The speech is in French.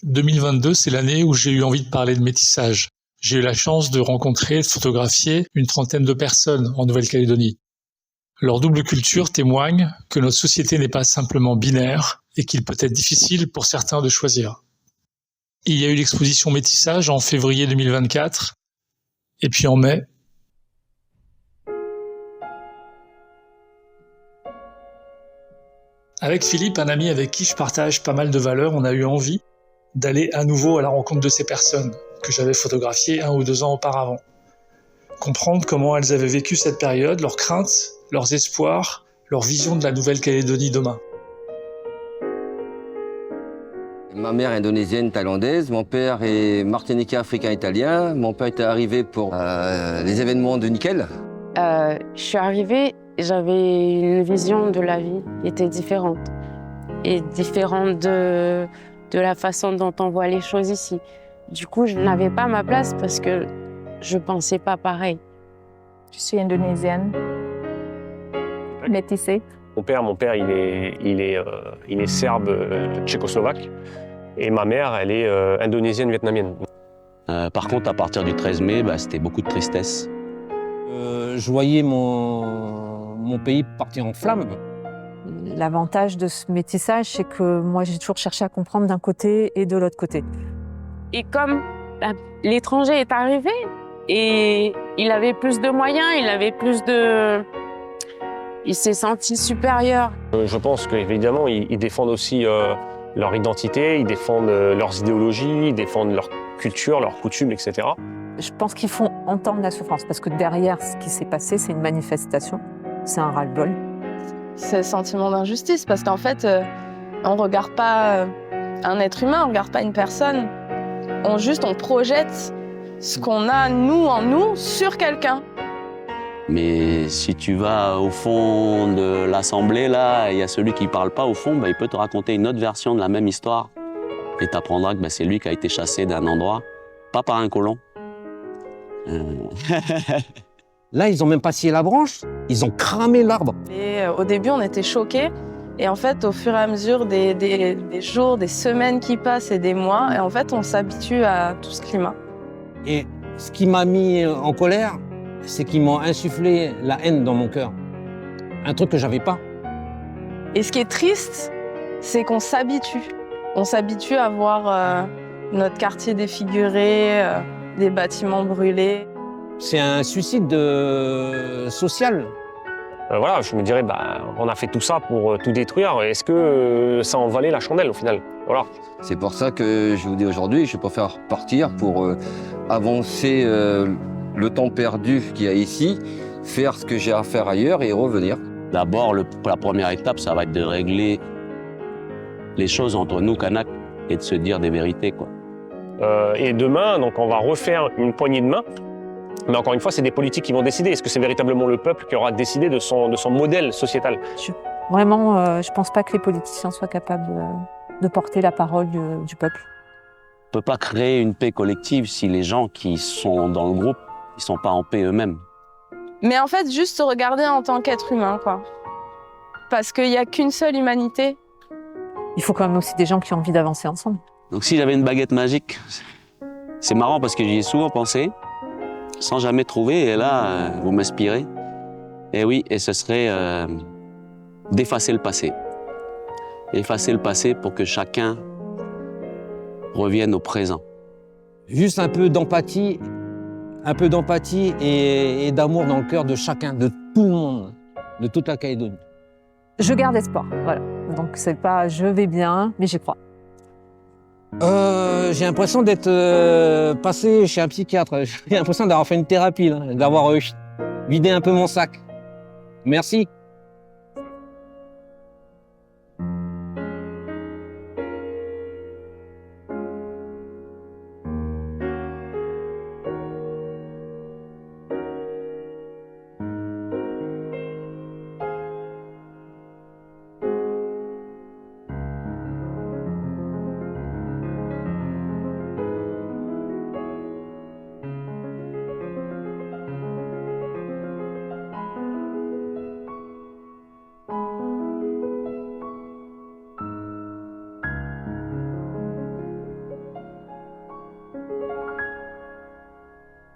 2022, c'est l'année où j'ai eu envie de parler de métissage. J'ai eu la chance de rencontrer, de photographier une trentaine de personnes en Nouvelle-Calédonie. Leur double culture témoigne que notre société n'est pas simplement binaire et qu'il peut être difficile pour certains de choisir. Il y a eu l'exposition Métissage en février 2024 et puis en mai. Avec Philippe, un ami avec qui je partage pas mal de valeurs, on a eu envie d'aller à nouveau à la rencontre de ces personnes que j'avais photographiées 1 ou 2 ans auparavant. Comprendre comment elles avaient vécu cette période, leurs craintes, leurs espoirs, leur vision de la Nouvelle-Calédonie demain. Ma mère est indonésienne, thaïlandaise. Mon père est martiniquais, africain, italien. Mon père était arrivé pour les événements de Nickel. Je suis arrivée, j'avais une vision de la vie qui était différente. Et différente de la façon dont on voit les choses ici. Du coup, je n'avais pas ma place parce que je ne pensais pas pareil. Je suis indonésienne, métissée. Mon père, il est serbe tchécoslovaque et ma mère, elle est indonésienne vietnamienne. Par contre, à partir du 13 mai, c'était beaucoup de tristesse. Je voyais mon pays partir en flammes. L'avantage de ce métissage, c'est que moi, j'ai toujours cherché à comprendre d'un côté et de l'autre côté. Et comme l'étranger est arrivé et il avait plus de moyens, il s'est senti supérieur. Je pense qu'évidemment, ils défendent aussi leur identité, ils défendent leurs idéologies, ils défendent leur culture, leurs coutumes, etc. Je pense qu'il faut entendre la souffrance, parce que derrière ce qui s'est passé, c'est une manifestation, c'est un ras-le-bol. C'est le sentiment d'injustice, parce qu'en fait, on ne regarde pas un être humain, on ne regarde pas une personne. On projette ce qu'on a, nous, en nous, sur quelqu'un. Mais si tu vas au fond de l'assemblée, là, il y a celui qui ne parle pas au fond, il peut te raconter une autre version de la même histoire. Et tu apprendras que c'est lui qui a été chassé d'un endroit, pas par un colon. Là, ils n'ont même pas scié la branche, ils ont cramé l'arbre. Et au début, on était choqués. Et en fait, au fur et à mesure des jours, des semaines qui passent et des mois, et en fait, on s'habitue à tout ce climat. Et ce qui m'a mis en colère, c'est qu'ils m'ont insufflé la haine dans mon cœur. Un truc que j'avais pas. Et ce qui est triste, c'est qu'on s'habitue. On s'habitue à voir notre quartier défiguré, des bâtiments brûlés. C'est un suicide social. Voilà, je me dirais, on a fait tout ça pour tout détruire. Est-ce que ça en valait la chandelle au final? Voilà. C'est pour ça que je vous dis aujourd'hui, je préfère partir pour avancer le temps perdu qu'il y a ici, faire ce que j'ai à faire ailleurs et revenir. D'abord, la première étape, ça va être de régler les choses entre nous, Kanaks, et de se dire des vérités, quoi. Et demain, donc, on va refaire une poignée de main. Mais encore une fois, c'est des politiques qui vont décider. Est-ce que c'est véritablement le peuple qui aura décidé de son modèle sociétal? Vraiment, je ne pense pas que les politiciens soient capables de porter la parole du peuple. On ne peut pas créer une paix collective si les gens qui sont dans le groupe, ils ne sont pas en paix eux-mêmes. Mais en fait, juste se regarder en tant qu'être humain, quoi. Parce qu'il n'y a qu'une seule humanité. Il faut quand même aussi des gens qui ont envie d'avancer ensemble. Donc si j'avais une baguette magique, c'est marrant parce que j'y ai souvent pensé, sans jamais trouver, et là, vous m'inspirez. Et oui, et ce serait d'effacer le passé. Effacer le passé pour que chacun revienne au présent. Juste un peu d'empathie et d'amour dans le cœur de chacun, de tout le monde, de toute la Calédonie. Je garde espoir, voilà. Donc c'est pas je vais bien, mais j'y crois. J'ai l'impression d'être passé chez un psychiatre. J'ai l'impression d'avoir fait une thérapie, là, d'avoir vidé un peu mon sac. Merci.